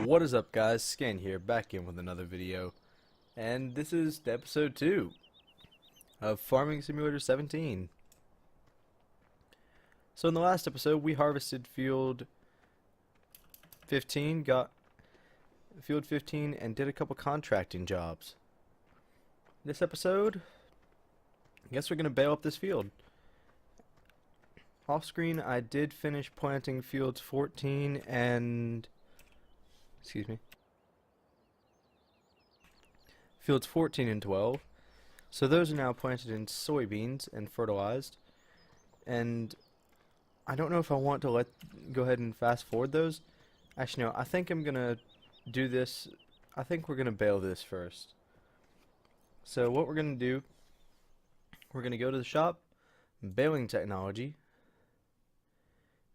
What is up, guys? Scan here, back in with another video, and this is episode 2 of Farming Simulator 17. So in the last episode we harvested field 15, got field 15 and did a couple contracting jobs. This episode, I guess we're going to bale up this field. Off screen I did finish planting fields 14 and fields 14 and 12. So those are now planted in soybeans and fertilized. And I don't know if I want to go ahead and fast forward those. Actually, no, I think I'm gonna do this. I think we're gonna bale this first. So what we're gonna do, we're gonna go to the shop, baling technology.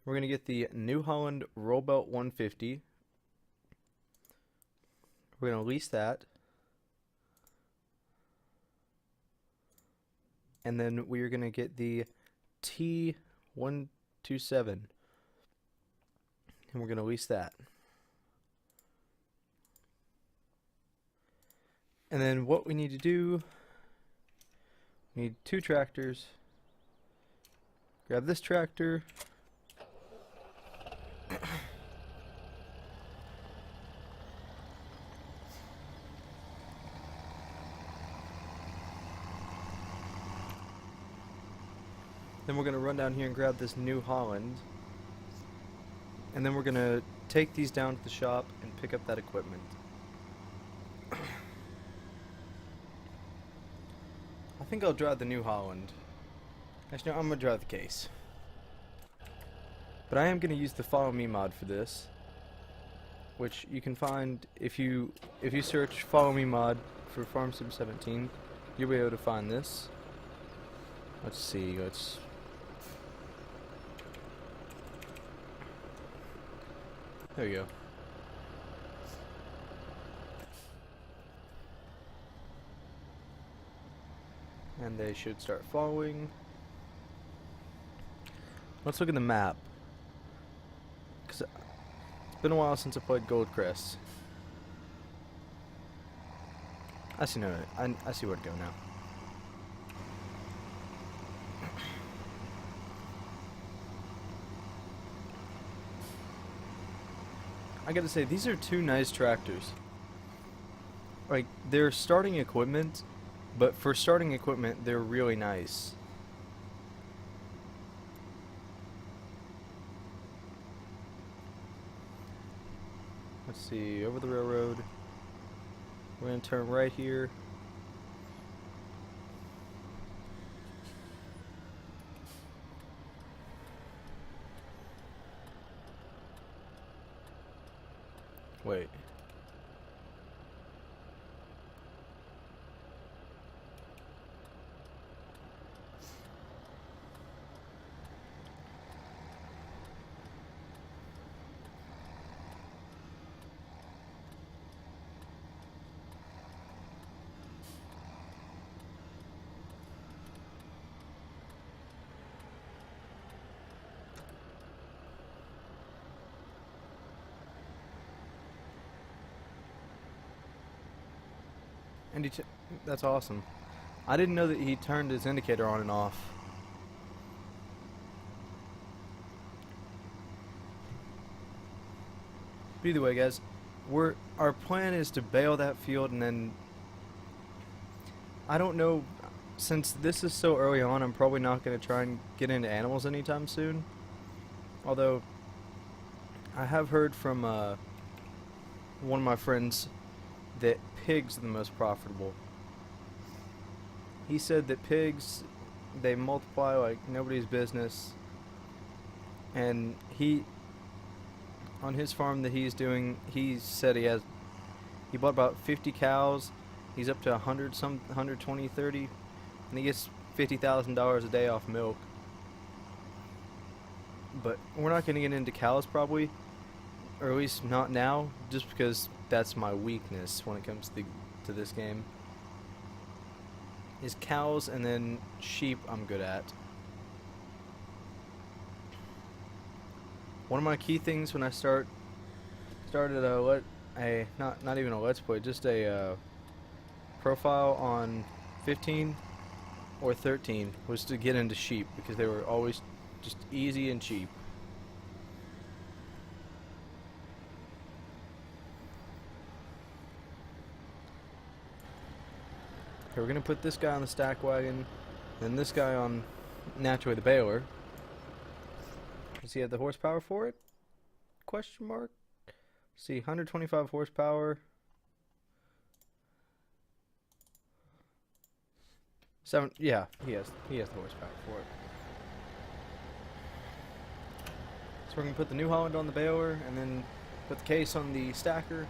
We're gonna get the New Holland Rollbelt 150. We're going to lease that, and then we are going to get the T127, and we're going to lease that. And then what we need to do, we need 2 tractors. Grab this tractor. Then we're going to run down here and grab this New Holland. And then we're going to take these down to the shop and pick up that equipment. I think I'll drive the New Holland. Actually, no, I'm going to drive the Case. But I am going to use the Follow Me mod for this, which you can find if you search Follow Me mod for Farm Sim 17, you'll be able to find this. Let's see, there we go. And they should start following. Let's look at the map, because it's been a while since I played Goldcrest. I see where to go now. I gotta say, these are 2 nice tractors. Like, they're starting equipment, but for starting equipment, they're really nice. Let's see, over the railroad. We're gonna turn right here. Wait. And that's awesome. I didn't know that he turned his indicator on and off. But either way, guys, our plan is to bale that field, and then I don't know, since this is so early on, I'm probably not going to try and get into animals anytime soon. Although I have heard from one of my friends that pigs are the most profitable. He said that pigs, they multiply like nobody's business, and on his farm that he's doing, he said he bought about 50 cows. He's up to 120, 30, and he gets $50,000 a day off milk. But we're not going to get into cows probably, or at least not now, just because that's my weakness when it comes to this game. Is cows, and then sheep I'm good at. One of my key things when I started a not even a let's play, just a profile on 15 or 13 was to get into sheep because they were always just easy and cheap. Okay, we're gonna put this guy on the stack wagon, then this guy on naturally the baler. Does he have the horsepower for it? Question mark. See, 125 horsepower. 7, yeah, he has the horsepower for it. So we're gonna put the New Holland on the baler and then put the case on the stacker.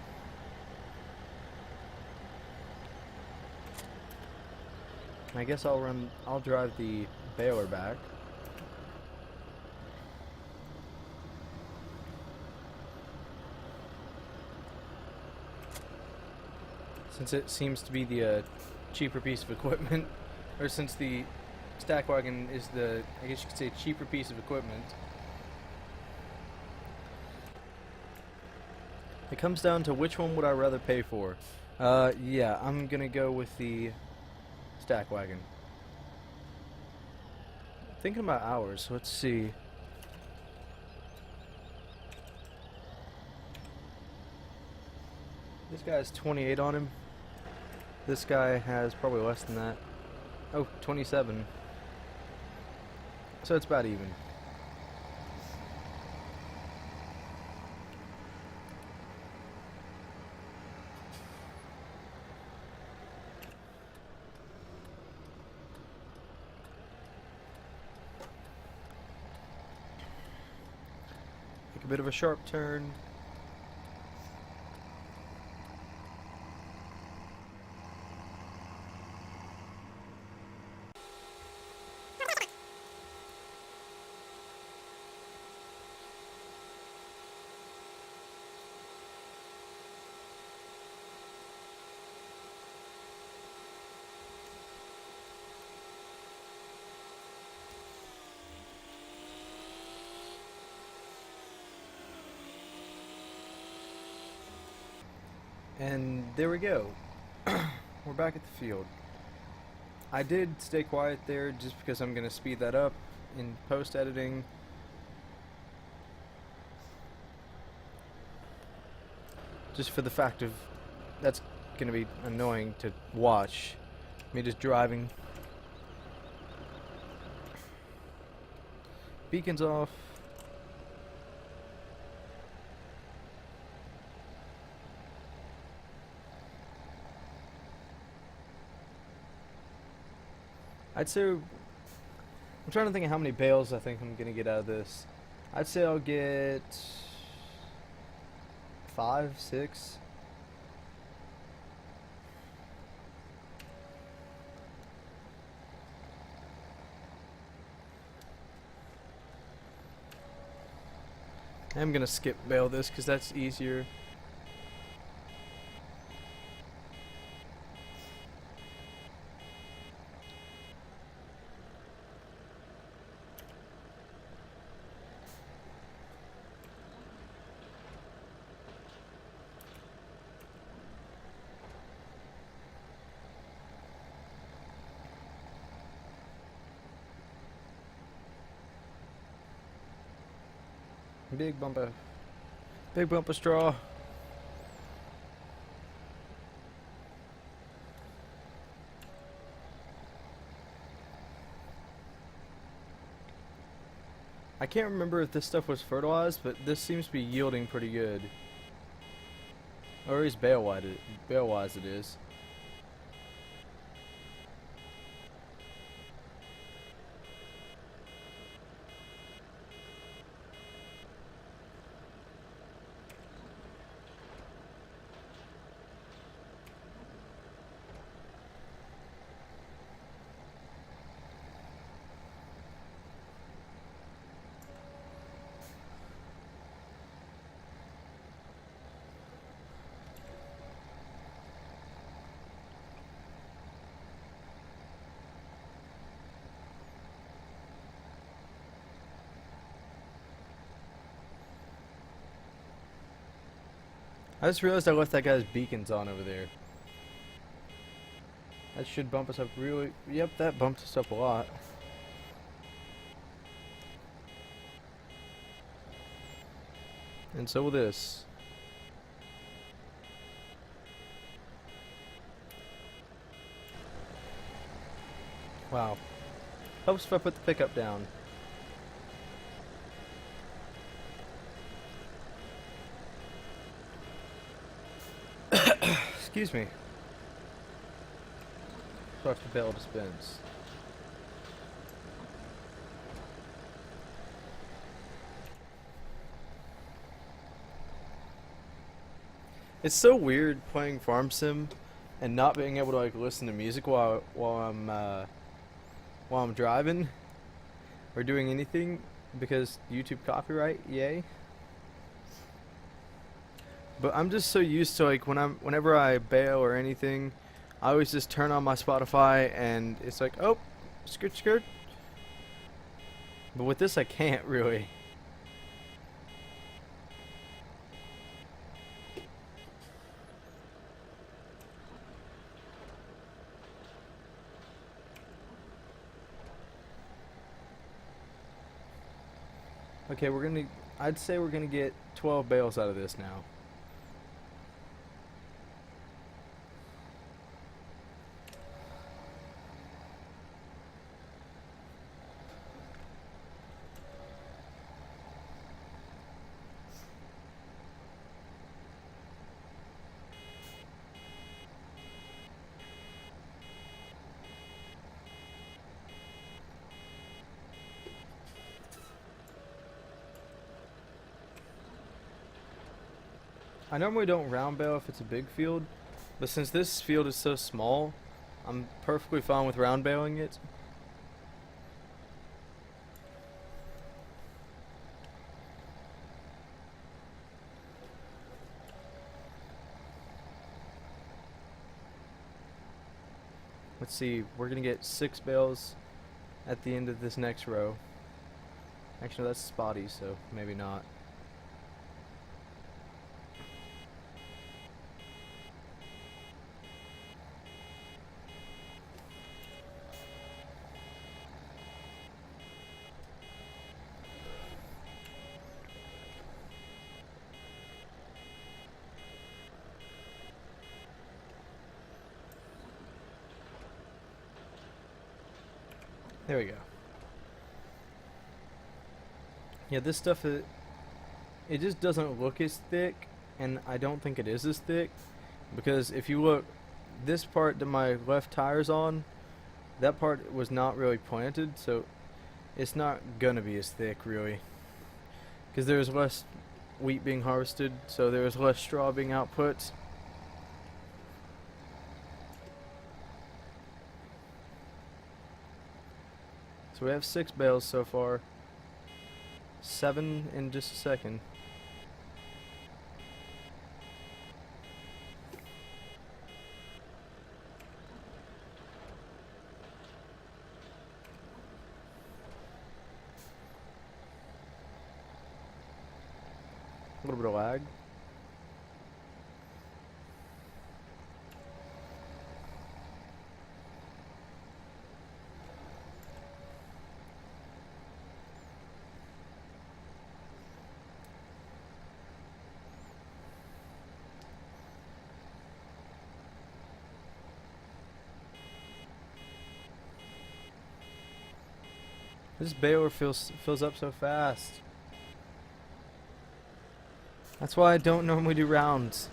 And I guess I'll drive the baler back. Since it seems to be the cheaper piece of equipment, or since the stack wagon is the, I guess you could say, cheaper piece of equipment. It comes down to which one would I rather pay for. Yeah, I'm gonna go with the stack wagon. Thinking about hours, let's see. This guy has 28 on him. This guy has probably less than that. Oh, 27. So it's about even. Make a bit of a sharp turn. And there we go. We're back at the field. I did stay quiet there just because I'm going to speed that up in post-editing. Just for the fact of that's going to be annoying to watch. Me just driving. Beacons off. I'd say, I'm trying to think of how many bales I think I'm going to get out of this. I'd say I'll get 5, 6. I'm going to skip bale this because that's easier. Big bump of straw. I can't remember if this stuff was fertilized, but this seems to be yielding pretty good. Or at least bale-wise it is. I just realized I left that guy's beacons on over there. That should bump us up really... Yep, that bumped us up a lot. And so will this. Wow. Helps if I put the pickup down. Excuse me. So I have to bail dispense. It's so weird playing Farm Sim and not being able to like listen to music while I'm driving or doing anything because YouTube copyright, yay. But I'm just so used to like whenever I bail or anything, I always just turn on my Spotify and it's like, oh, skirt skirt. But with this I can't really. Okay, I'd say we're gonna get 12 bales out of this now. I normally don't round bale if it's a big field, but since this field is so small, I'm perfectly fine with round baling it. Let's see, we're gonna get 6 bales at the end of this next row. Actually, that's spotty, so maybe not. There we go. Yeah, this stuff, it just doesn't look as thick, and I don't think it is as thick, because if you look, this part that my left tire's on, that part was not really planted, so it's not gonna be as thick, really, because there's less wheat being harvested, so there's less straw being output. So we have 6 bales so far. 7 in just a second. A little bit of lag. This baler fills up so fast. That's why I don't normally do rounds.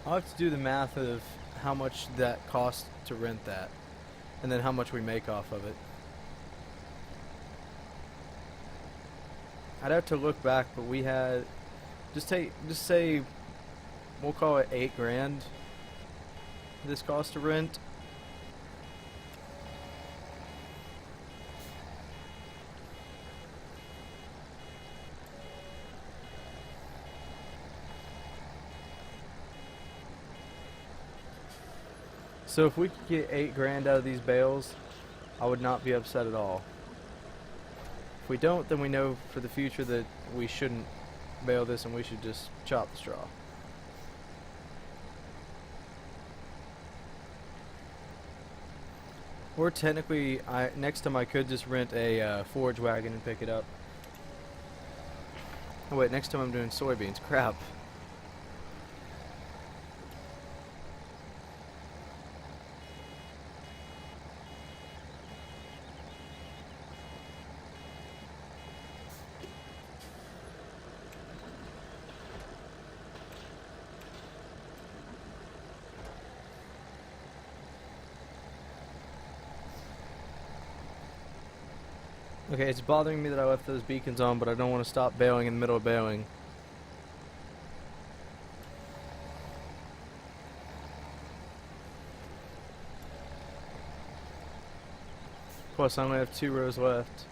I'll have to do the math of how much that costs to rent that, and then how much we make off of it. I'd have to look back, but we had just say we'll call it 8 grand. This cost to rent. So if we could get 8 grand out of these bales, I would not be upset at all. If we don't, then we know for the future that we shouldn't bale this and we should just chop the straw. Or technically, next time I could just rent a forage wagon and pick it up. Oh wait, next time I'm doing soybeans. Crap. Okay, it's bothering me that I left those beacons on, but I don't want to stop bailing in the middle of bailing. Plus, I only have 2 rows left.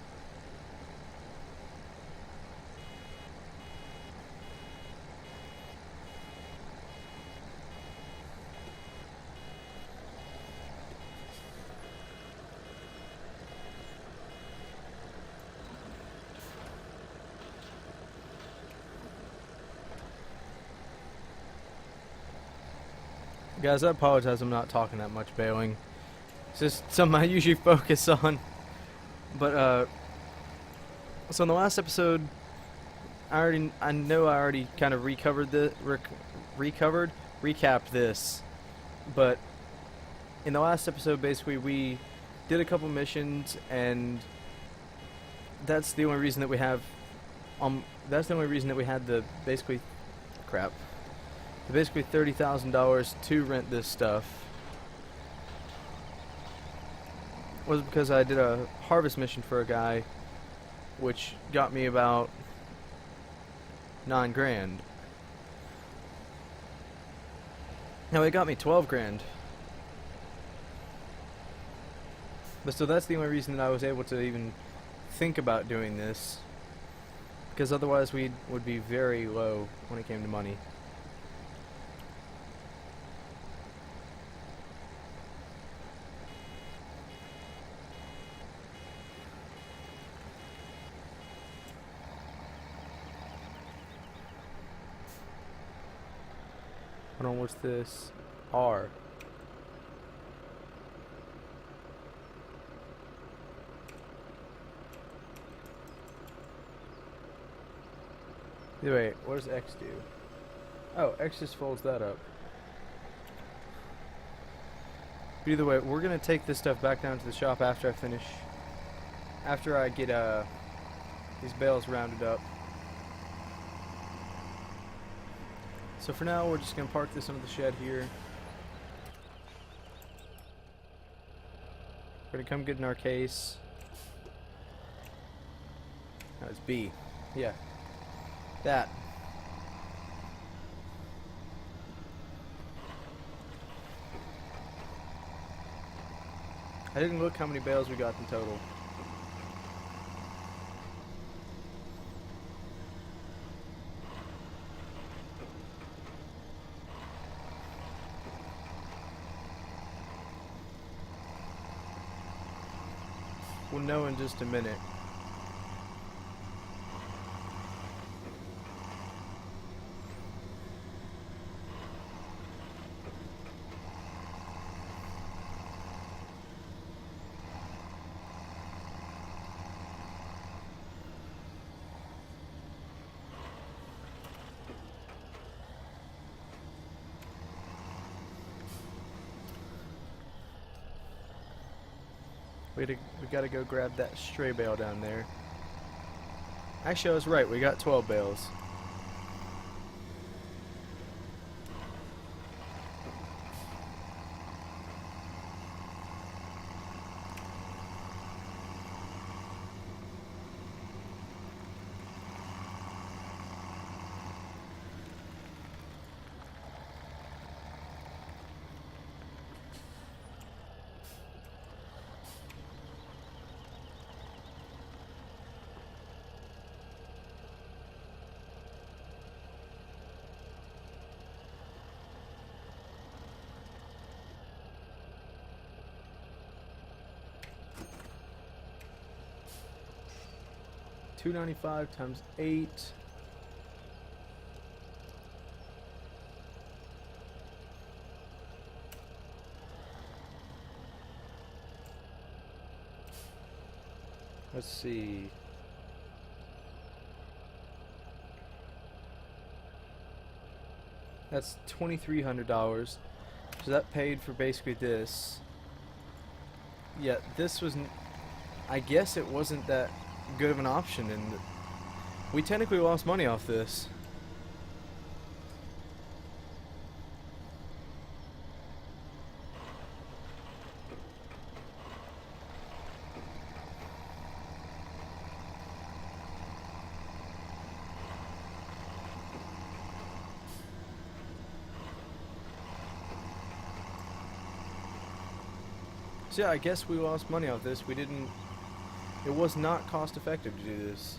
Guys, I apologize I'm not talking that much bailing. It's just something I usually focus on. But, so in the last episode, I know I already kind of recapped this. But in the last episode, basically, we did a couple missions, and that's the only reason that we have, that's the only reason that we had the basically $30,000 to rent this stuff was because I did a harvest mission for a guy, which got me about 9 grand. Now it got me 12 grand. But so that's the only reason that I was able to even think about doing this, because otherwise we would be very low when it came to money. Hold on, what's this? R. Wait, what does X do? Oh, X just folds that up. But either way, we're gonna take this stuff back down to the shop after I get these bales rounded up. So for now, we're just gonna park this under the shed here. We're gonna come get in our case. No, it's B. Yeah. That. I didn't look how many bales we got in total. We'll know in just a minute. We gotta go grab that stray bale down there. Actually, I was right. We got 12 bales. 295 times 8. Let's see. That's $2,300. So that paid for basically this. Yeah, this was. I guess it wasn't that good of an option, and we technically lost money off this. So yeah, I guess we lost money off this. We didn't. It was not cost effective to do this.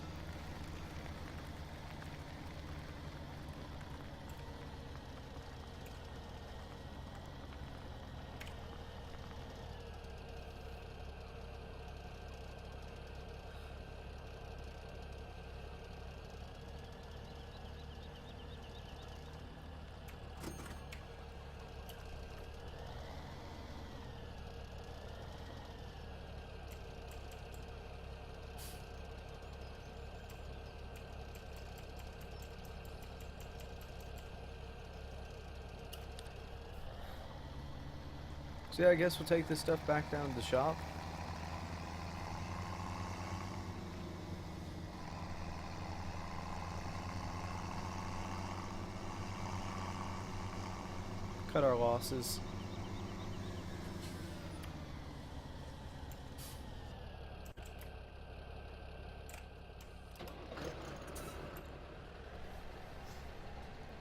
So yeah, I guess we'll take this stuff back down to the shop. Cut our losses.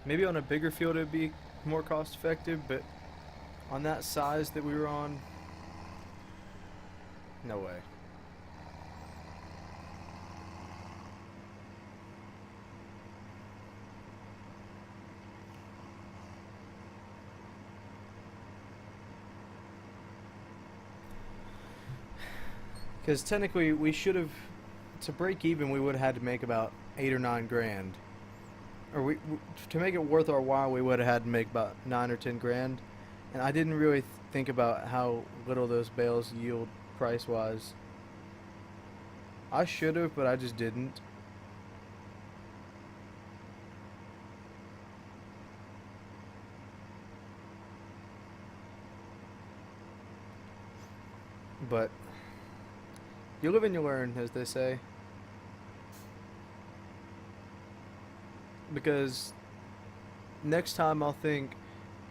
Maybe on a bigger field it'd be more cost effective, but on that size that we were on, no way. Because technically we should have, to break even, we would have had to make about 8 or 9 grand. Or to make it worth our while, we would have had to make about 9 or 10 grand. And I didn't really think about how little those bales yield price-wise. I should have, but I just didn't. But you live and you learn, as they say. Because next time I'll think,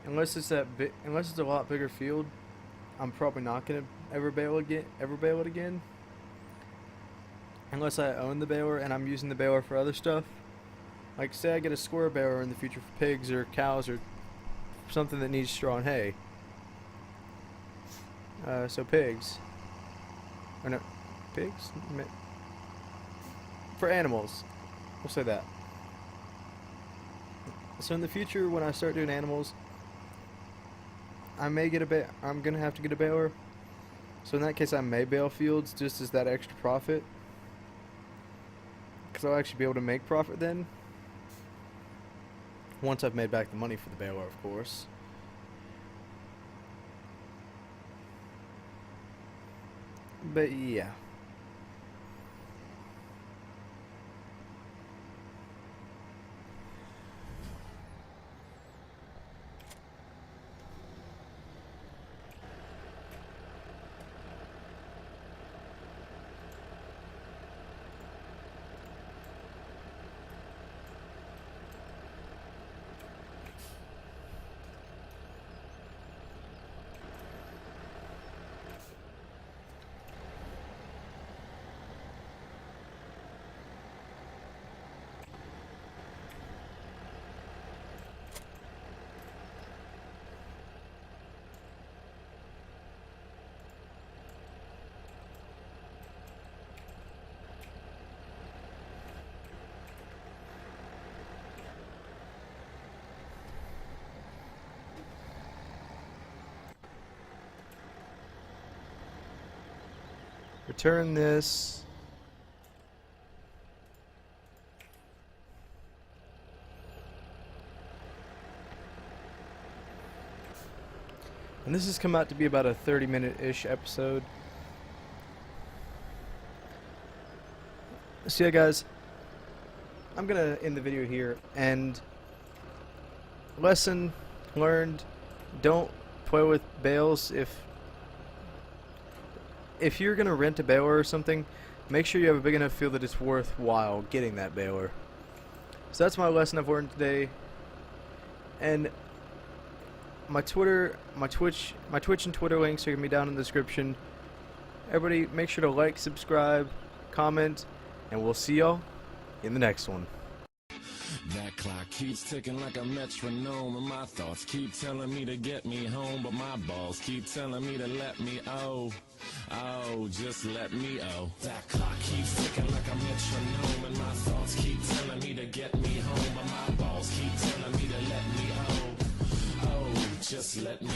unless it's unless it's a lot bigger field, I'm probably not gonna ever bale it again. Unless I own the baler and I'm using the baler for other stuff. Like say I get a square baler in the future for pigs or cows or something that needs straw and hay. So pigs. Or no, pigs? For animals. We'll say that. So in the future, when I start doing animals, I may get I'm gonna have to get a baler. So in that case, I may bale fields just as that extra profit, because I'll actually be able to make profit then. Once I've made back the money for the baler, of course. But yeah. Return this. And this has come out to be about a 30-minute-ish episode. So yeah, guys, I'm gonna end the video here. And lesson learned: don't play with bales. If you're gonna rent a baler or something, make sure you have a big enough field that it's worthwhile getting that baler. So that's my lesson I've learned today. And my Twitter, my Twitch and Twitter links are gonna be down in the description. Everybody, make sure to like, subscribe, comment, and we'll see y'all in the next one. That clock keeps ticking like a metronome, and my thoughts keep telling me to get me home, but my balls keep telling me to let me just let me That clock keeps ticking like a metronome, and my thoughts keep telling me to get me home, but my balls keep telling me to let me just let me